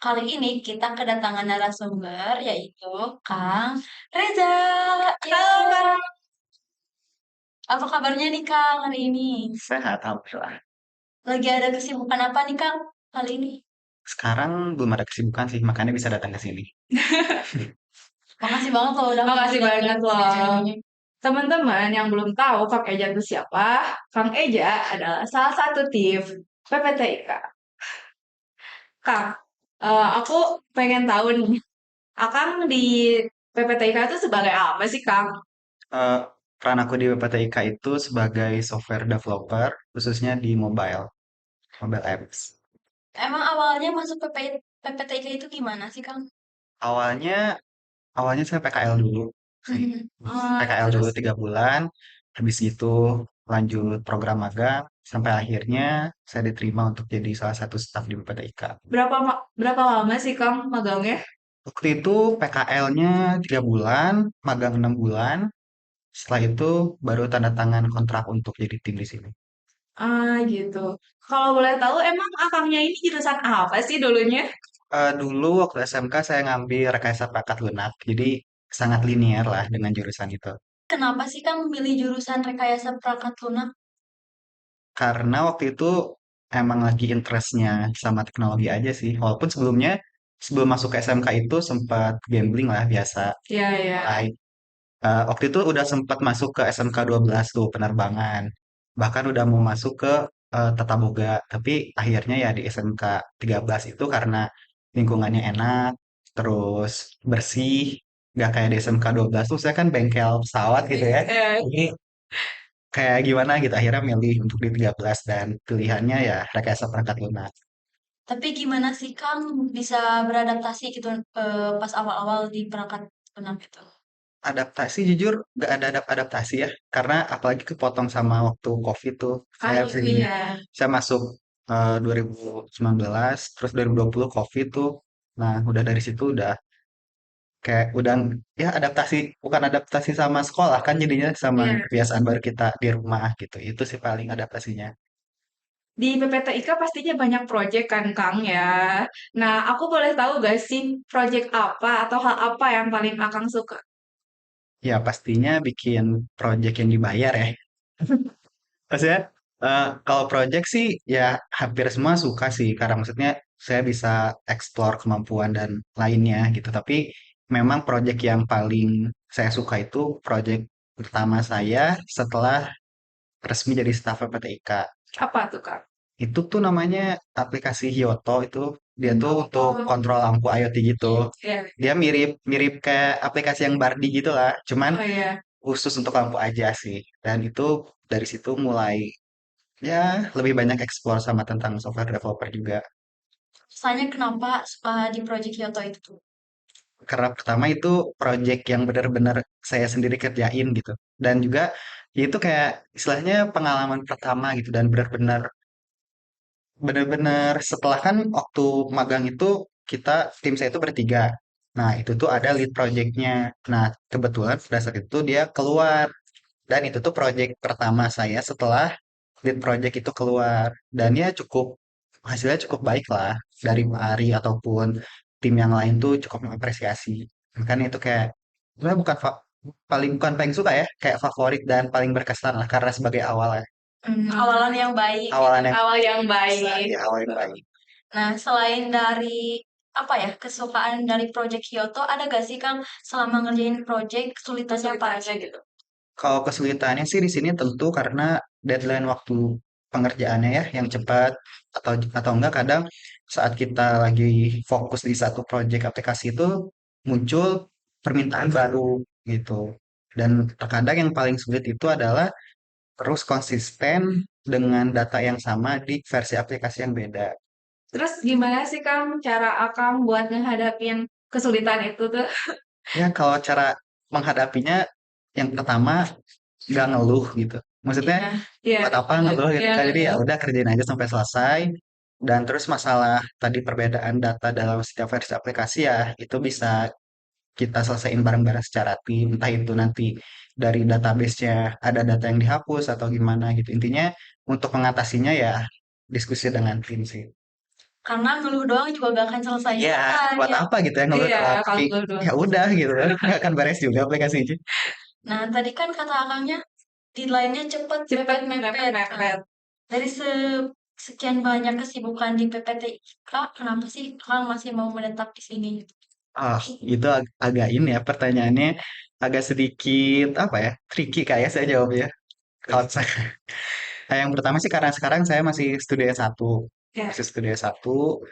Kali ini kita kedatangan narasumber yaitu Kang Reza. Halo Kak, Apa kabarnya nih Kang hari ini? sehat alhamdulillah. Lagi ada kesibukan apa nih Kang kali ini? Sekarang belum ada kesibukan sih, makanya bisa datang ke sini. Makasih banget loh udah mau Makasih banget datang ke loh. sini. Teman-teman yang belum tahu Kang Eja itu siapa? Kang Eja adalah salah satu tim PPTIK. Kang, aku pengen tahu nih, Akang di PPTIK itu sebagai apa sih Kang? Eh, Peran aku di PPTIK itu sebagai software developer, khususnya di mobile apps. Emang awalnya masuk PPTIK itu gimana sih Kang? Awalnya Awalnya saya PKL dulu sih. PKL dulu Terus 3 bulan, habis itu lanjut program magang, sampai akhirnya saya diterima untuk jadi salah satu staf di BPTIK. Berapa lama sih Kang magangnya? Waktu itu PKL-nya 3 bulan, magang 6 bulan. Setelah itu baru tanda tangan kontrak untuk jadi tim di sini. Ah gitu. Kalau boleh tahu emang akangnya ini jurusan apa sih dulunya? Dulu waktu SMK saya ngambil rekayasa perangkat lunak, jadi sangat linear lah dengan jurusan itu. kenapa sih Kang memilih jurusan rekayasa perangkat lunak? Karena waktu itu emang lagi interestnya sama teknologi aja sih. Walaupun sebelum masuk ke SMK itu sempat gambling lah biasa. Iya, iya. Waktu itu udah sempat masuk ke SMK 12 tuh penerbangan. Bahkan udah mau masuk ke Tata Boga. Tapi akhirnya ya di SMK 13 itu karena lingkungannya enak, terus bersih, nggak kayak di SMK 12 tuh saya kan bengkel pesawat gitu ya. Jadi kayak gimana gitu akhirnya milih untuk di 13 dan pilihannya ya rekayasa perangkat lunak. Tapi gimana sih Kang bisa beradaptasi gitu pas awal-awal di perangkat lunak itu? Adaptasi jujur nggak ada adaptasi ya karena apalagi kepotong sama waktu COVID tuh saya masuk 2019 terus 2020 COVID tuh. Nah udah dari situ udah kayak udah ya adaptasi, bukan adaptasi sama sekolah kan jadinya sama kebiasaan baru kita di rumah gitu, itu sih paling adaptasinya. Di PPTIK pastinya banyak proyek kan Kang ya. Nah, aku boleh tahu gak sih proyek apa atau hal apa yang paling Akang suka? Ya pastinya bikin proyek yang dibayar ya. Maksudnya kalau proyek sih ya hampir semua suka sih karena maksudnya saya bisa explore kemampuan dan lainnya gitu. Tapi memang proyek yang paling saya suka itu proyek pertama saya setelah resmi jadi staf PPTIK. Apa tuh Kak? Itu tuh namanya aplikasi Hyoto itu, dia tuh untuk kontrol lampu IoT gitu. Iya. Dia mirip mirip kayak aplikasi yang Bardi gitu lah, cuman Oh iya. khusus untuk lampu aja sih. Dan itu dari situ mulai ya lebih banyak explore sama tentang software developer juga. Rasanya kenapa suka di Project Kyoto itu tuh? Karena pertama itu project yang benar-benar saya sendiri kerjain gitu. Dan juga ya itu kayak istilahnya pengalaman pertama gitu dan benar-benar setelah kan waktu magang itu kita tim saya itu bertiga. Nah, itu tuh ada lead projectnya. Nah, kebetulan pada saat itu dia keluar. Dan itu tuh project pertama saya setelah lead project itu keluar. Dan ya hasilnya cukup baik lah. Dari Ari ataupun tim yang lain tuh cukup mengapresiasi. Makanya itu kayak, sebenarnya bukan paling suka ya, kayak favorit dan paling berkesan lah. Karena sebagai awal ya. Awalan yang baik Awalan gitu. yang, Awal yang baik. ya, awal yang baik. Nah, selain dari apa ya kesukaan dari Project Kyoto, ada gak sih Kang selama ngerjain project kesulitannya apa aja gitu? Kalau kesulitannya sih di sini tentu karena deadline waktu pengerjaannya ya yang cepat, atau enggak kadang saat kita lagi fokus di satu project aplikasi itu muncul permintaan baru gitu. Dan terkadang yang paling sulit itu adalah terus konsisten dengan data yang sama di versi aplikasi yang beda. Terus gimana sih Kang cara Akang buat ngehadapin kesulitan itu tuh? Ya kalau cara menghadapinya yang pertama nggak ngeluh gitu. Maksudnya Iya, buat apa ngeluh gitu kan. Jadi ya udah kerjain aja sampai selesai. Dan terus masalah tadi perbedaan data dalam setiap versi aplikasi ya itu bisa kita selesaiin bareng-bareng secara tim. Entah itu nanti dari database-nya ada data yang dihapus atau gimana gitu. Intinya untuk mengatasinya ya diskusi dengan tim sih. Karena ngeluh doang juga gak akan selesai Ya, juga buat ya. apa gitu ya ngeluh Iya, doang. Tapi kalau doang. ya udah gitu kan. Nggak akan beres juga aplikasinya. Nah, tadi kan kata akangnya deadline-nya cepet, Cepet mepet-mepet. Nah, mepet-mepet. dari sekian banyak kesibukan di PPTIK, kenapa sih Kang masih mau menetap di sini? Ah, itu agak ini ya pertanyaannya agak sedikit apa ya tricky kayak saya jawabnya. Kalau saya, nah, yang pertama sih karena sekarang saya masih studi S1, Ya. masih studi S1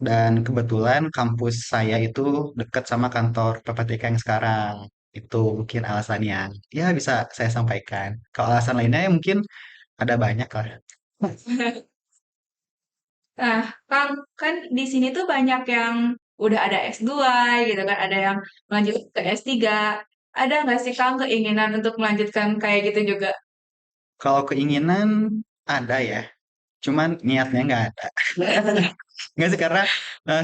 dan kebetulan kampus saya itu dekat sama kantor PPTK yang sekarang. Itu mungkin alasan yang ya bisa saya sampaikan. Kalau alasan lainnya ya mungkin ada banyak lah. Nah, Kang, kan di sini tuh banyak yang udah ada S2 gitu kan, ada yang lanjut ke S3. Ada nggak sih Kang keinginan untuk melanjutkan kayak gitu juga? Kalau keinginan ada ya, cuman niatnya nggak ada. Nggak sih karena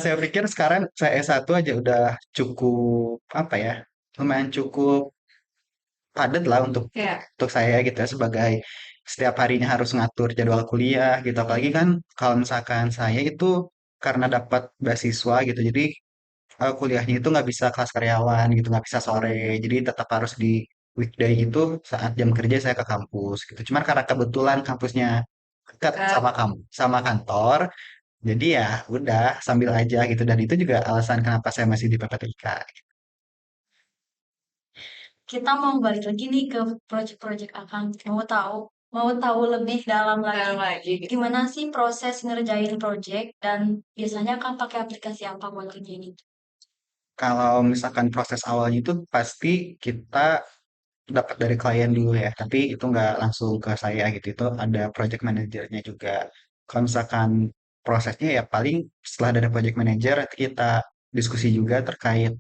saya pikir sekarang saya S1 aja udah cukup apa ya, lumayan cukup padat lah Ya, untuk saya gitu ya sebagai setiap harinya harus ngatur jadwal kuliah gitu. Apalagi kan kalau misalkan saya itu karena dapat beasiswa gitu, jadi kuliahnya itu nggak bisa kelas karyawan gitu, nggak bisa sore. Jadi tetap harus di weekday itu saat jam kerja saya ke kampus gitu. Cuman karena kebetulan kampusnya dekat dekat. sama kantor, jadi ya udah sambil aja gitu. Dan itu juga alasan kenapa saya masih di PPTIK. Kita mau balik lagi nih ke project-project Akang. Mau tahu lebih dalam lagi. Dalam lagi. Gimana sih proses ngerjain project dan biasanya Akang pakai aplikasi apa buat kerjain itu? Kalau misalkan proses awalnya itu pasti kita dapat dari klien dulu ya, tapi itu nggak langsung ke saya gitu. Itu ada project manajernya juga. Kalau misalkan prosesnya ya paling setelah dari project manager nanti kita diskusi juga terkait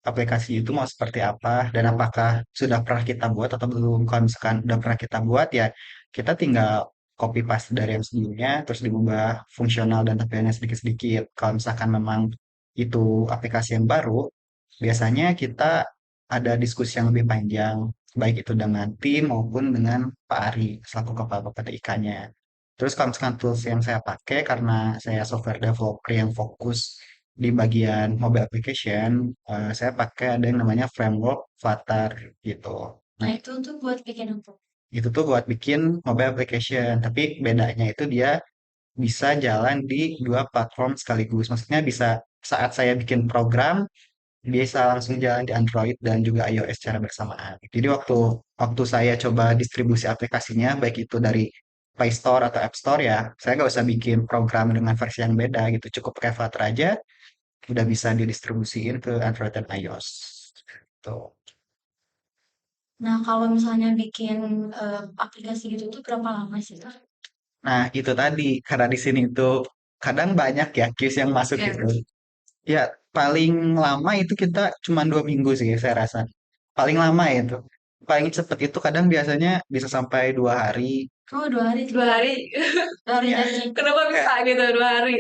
aplikasi itu mau seperti apa dan apakah sudah pernah kita buat atau belum. Kalau misalkan udah pernah kita buat ya kita tinggal copy paste dari yang sebelumnya terus diubah fungsional dan tampilannya sedikit-sedikit. Kalau misalkan memang itu aplikasi yang baru, biasanya kita ada diskusi yang lebih panjang baik itu dengan tim maupun dengan Pak Ari selaku kepala PPTIK-nya. Terus kalau misalkan tools yang saya pakai karena saya software developer yang fokus di bagian mobile application, saya pakai ada yang namanya framework Flutter gitu. Nah, Nah, itu tuh buat bikin apa? itu tuh buat bikin mobile application, tapi bedanya itu dia bisa jalan di dua platform sekaligus. Maksudnya bisa saat saya bikin program bisa langsung jalan di Android dan juga iOS secara bersamaan. Jadi waktu waktu saya coba distribusi aplikasinya, baik itu dari Play Store atau App Store ya, saya nggak usah bikin program dengan versi yang beda gitu. Cukup pakai Flutter aja, udah bisa didistribusiin ke Android dan iOS. Tuh. Nah, kalau misalnya bikin aplikasi gitu tuh berapa lama sih, Kak? Nah, itu tadi, karena di sini tuh kadang banyak ya case yang masuk Ya. gitu. Ya, paling lama itu kita cuma 2 minggu sih saya rasa. Paling lama itu. Paling cepet itu kadang biasanya bisa sampai 2 hari. Oh, 2 hari. 2 hari. 2 hari Ya, dari Kenapa bisa kayak gitu 2 hari?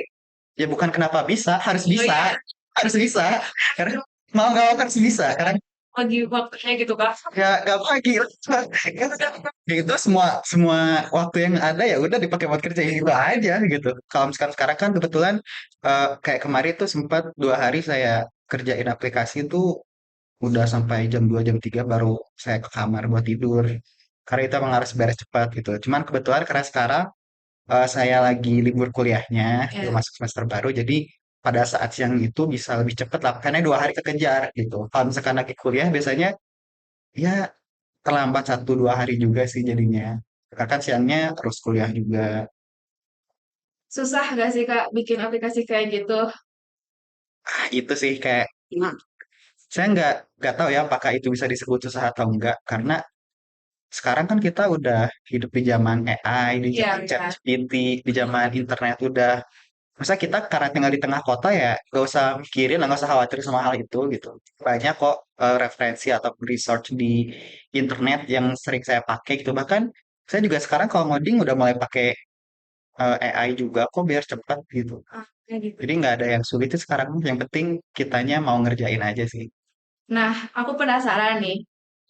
ya bukan kenapa bisa, harus Oh bisa, iya, harus bisa. Karena mau nggak mau harus bisa. Karena bagi waktunya gitu Kak. ya nggak pagi. Ya itu semua semua waktu yang ada ya udah dipakai buat kerja itu aja gitu. Kalau misalkan sekarang kan kebetulan kayak kemarin tuh sempat 2 hari saya kerjain aplikasi itu udah sampai jam 2 jam 3 baru saya ke kamar buat tidur. Karena itu emang harus beres cepat gitu. Cuman kebetulan karena sekarang saya lagi libur kuliahnya, belum Ya. masuk semester baru, jadi pada saat siang itu bisa lebih cepat lah, karena 2 hari kekejar gitu. Kalau misalkan lagi kuliah biasanya ya terlambat 1 2 hari juga sih jadinya. Karena kan siangnya terus kuliah juga. Susah gak sih Kak bikin aplikasi kayak gitu? Itu sih kayak saya nggak tahu ya apakah itu bisa disebut susah atau enggak, karena sekarang kan kita udah hidup di zaman AI, di Iya zaman benar. ChatGPT, di zaman internet udah. Masa kita karena tinggal di tengah kota ya gak usah mikirin, nggak usah khawatir sama hal itu gitu. Banyak kok referensi atau research di internet yang sering saya pakai gitu. Bahkan saya juga sekarang kalau ngoding udah mulai pakai AI juga kok biar cepat gitu. Ah, kayak gitu. Jadi nggak ada yang sulit sih sekarang. Yang penting kitanya mau ngerjain aja sih. Nah, aku penasaran nih.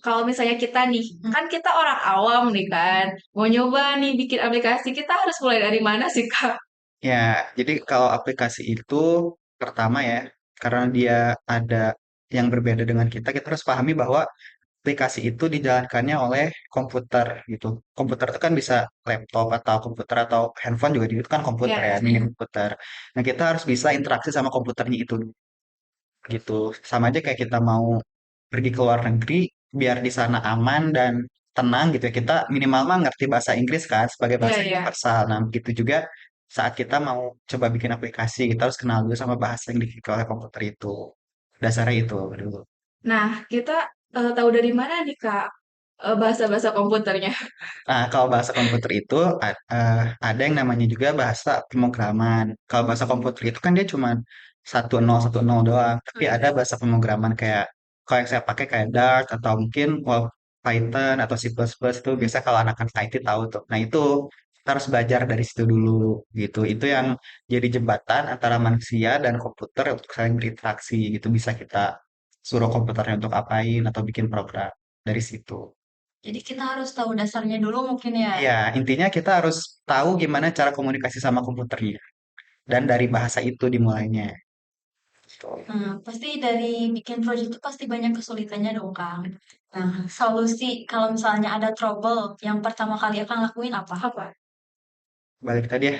Kalau misalnya kita nih, Hmm. kan kita orang awam nih kan, mau nyoba nih bikin aplikasi, kita harus mulai dari mana sih Kak? Ya, jadi kalau aplikasi itu pertama ya, karena dia ada yang berbeda dengan kita harus pahami bahwa aplikasi itu dijalankannya oleh komputer gitu. Komputer itu kan bisa laptop atau komputer atau handphone juga itu kan komputer ya, Ya. mini komputer. Nah, kita harus bisa interaksi sama komputernya itu gitu. Sama aja kayak kita mau pergi ke luar negeri biar di sana aman dan tenang gitu ya. Kita minimal mah ngerti bahasa Inggris kan sebagai Iya, bahasa iya. universal. Nah, begitu juga saat kita mau coba bikin aplikasi, kita harus kenal dulu sama bahasa yang dimiliki oleh komputer itu. Dasarnya itu dulu. Nah, kita tahu dari mana nih Kak bahasa-bahasa komputernya? Nah, kalau bahasa komputer itu ada yang namanya juga bahasa pemrograman. Kalau bahasa komputer itu kan dia cuma 1010 doang. Tapi Oh, ada iya. bahasa pemrograman kayak kalau yang saya pakai kayak Dart atau mungkin Python atau C++ plus plus itu biasa kalau anak-anak IT tahu tuh. Nah, itu kita harus belajar dari situ dulu gitu. Itu yang jadi jembatan antara manusia dan komputer untuk saling berinteraksi gitu. Bisa kita suruh komputernya untuk apain atau bikin program dari situ. Jadi kita harus tahu dasarnya dulu mungkin ya. Iya, intinya kita harus tahu gimana cara komunikasi sama komputernya. Dan dari bahasa itu dimulainya. Gitu. Nah, pasti dari bikin project itu pasti banyak kesulitannya dong, Kang. Nah, solusi kalau misalnya ada trouble, yang pertama kali akan lakuin apa? Apa? Balik tadi ya,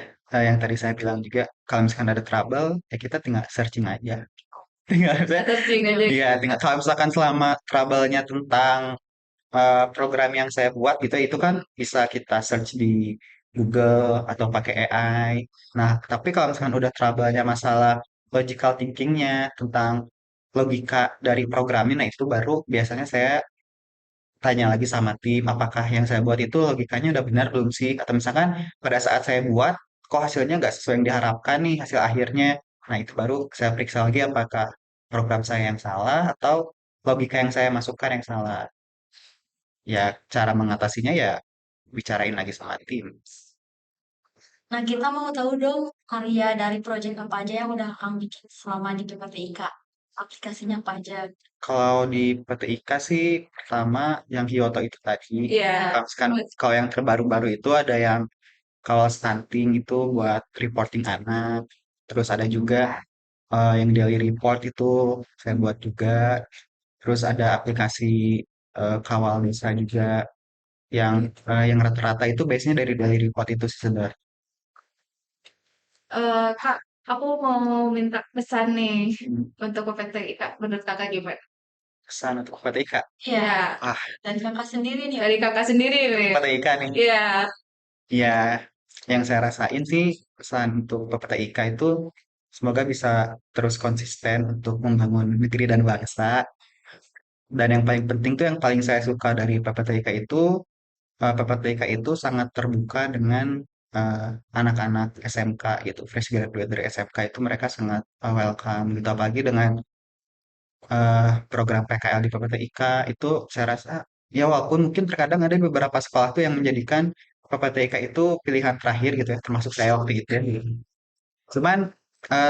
yang tadi saya bilang juga, kalau misalkan ada trouble, ya kita tinggal searching aja. Tinggal, Searching aja. iya, tinggal kalau misalkan selama trouble-nya tentang program yang saya buat gitu, itu kan bisa kita search di Google atau pakai AI. Nah, tapi kalau misalkan udah trouble-nya masalah logical thinking-nya tentang logika dari programnya, nah itu baru biasanya saya tanya lagi sama tim, apakah yang saya buat itu logikanya udah benar belum sih? Atau misalkan pada saat saya buat, kok hasilnya nggak sesuai yang diharapkan nih hasil akhirnya. Nah, itu baru saya periksa lagi apakah program saya yang salah atau logika yang saya masukkan yang salah. Ya, cara mengatasinya ya bicarain lagi sama tim. Nah, kita mau tahu dong karya dari project apa aja yang udah Kang bikin selama di PPTIK. Aplikasinya apa aja? Kalau di PTIK sih pertama yang Hyoto itu tadi. Iya. Kalau misalkan kalau yang terbaru-baru itu ada yang kalau stunting itu buat reporting anak. Terus ada juga yang daily report itu saya buat juga. Terus ada aplikasi kawal desa juga yang rata-rata itu biasanya dari daily report itu sih sebenarnya. Kak, aku mau minta pesan nih Hmm, untuk PPTI Kak. Menurut Kakak gimana? Pesan untuk PTIK. Iya, Ya, Ah, dari Kakak sendiri nih. dari Kakak sendiri nih. PTIK nih. Iya. Ya, yang saya rasain sih pesan untuk PTIK itu semoga bisa terus konsisten untuk membangun negeri dan bangsa. Dan yang paling penting tuh yang paling saya suka dari PPTIK itu PPTK itu sangat terbuka dengan eh, anak-anak SMK gitu, fresh graduate dari SMK itu mereka sangat welcome gitu, apalagi dengan program PKL di PPTIK itu saya rasa ya walaupun mungkin terkadang ada beberapa sekolah tuh yang menjadikan PPTIK itu pilihan terakhir gitu ya, termasuk saya waktu itu ya. Cuman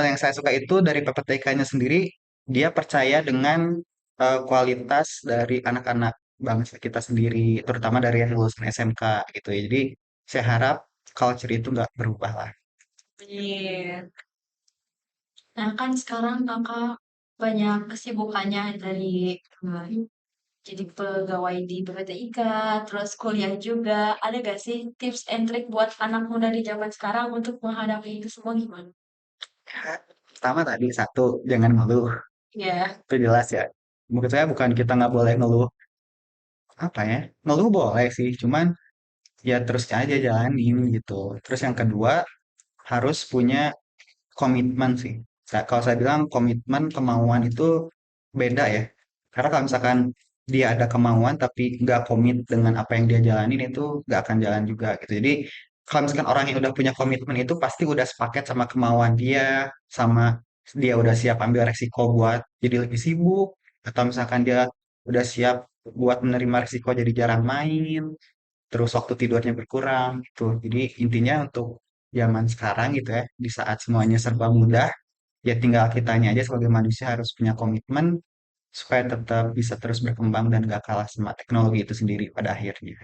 yang saya suka itu dari PPTK-nya sendiri dia percaya dengan kualitas dari anak-anak bangsa kita sendiri, terutama dari yang lulusan SMK gitu ya. Jadi saya harap culture itu nggak berubah lah. Iya. Nah, kan sekarang Kakak banyak kesibukannya dari eh, jadi pegawai di PPTIK, terus kuliah juga. Ada gak sih tips and trick buat anak muda di zaman sekarang untuk menghadapi itu semua gimana? Pertama tadi satu jangan ngeluh, Ya, itu jelas ya. Menurut saya bukan kita nggak boleh ngeluh apa ya, ngeluh boleh sih, cuman ya terus aja jalanin gitu. Terus yang kedua harus punya komitmen sih. Kalau saya bilang komitmen, kemauan itu beda ya. Karena kalau misalkan dia ada kemauan tapi nggak komit dengan apa yang dia jalanin itu nggak akan jalan juga gitu. Jadi kalau misalkan orang yang udah punya komitmen itu pasti udah sepaket sama kemauan dia, sama dia udah siap ambil resiko buat jadi lebih sibuk, atau misalkan dia udah siap buat menerima resiko jadi jarang main, terus waktu tidurnya berkurang gitu. Jadi intinya untuk zaman sekarang gitu ya, di saat semuanya serba mudah, ya tinggal kitanya aja sebagai manusia harus punya komitmen supaya tetap bisa terus berkembang dan gak kalah sama teknologi itu sendiri pada akhirnya.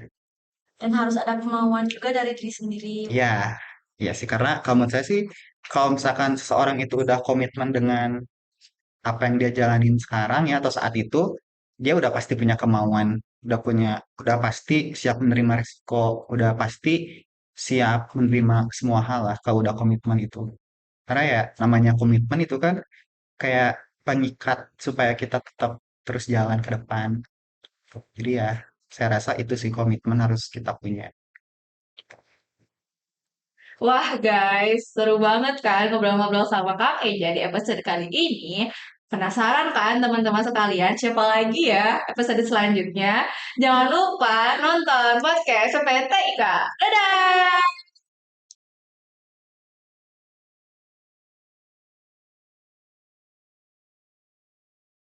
dan harus ada kemauan juga dari diri sendiri. Ya, Iya sih, karena kalau menurut saya sih, kalau misalkan seseorang itu udah komitmen dengan apa yang dia jalanin sekarang ya atau saat itu, dia udah pasti punya kemauan, udah pasti siap menerima risiko, udah pasti siap menerima semua hal lah kalau udah komitmen itu. Karena ya namanya komitmen itu kan kayak pengikat supaya kita tetap terus jalan ke depan. Jadi ya, saya rasa itu sih komitmen harus kita punya. Wah guys, seru banget kan ngobrol-ngobrol sama Kak Eja di episode kali ini. Penasaran kan teman-teman sekalian siapa lagi ya episode selanjutnya? Jangan lupa nonton podcast PTIK. Dadah!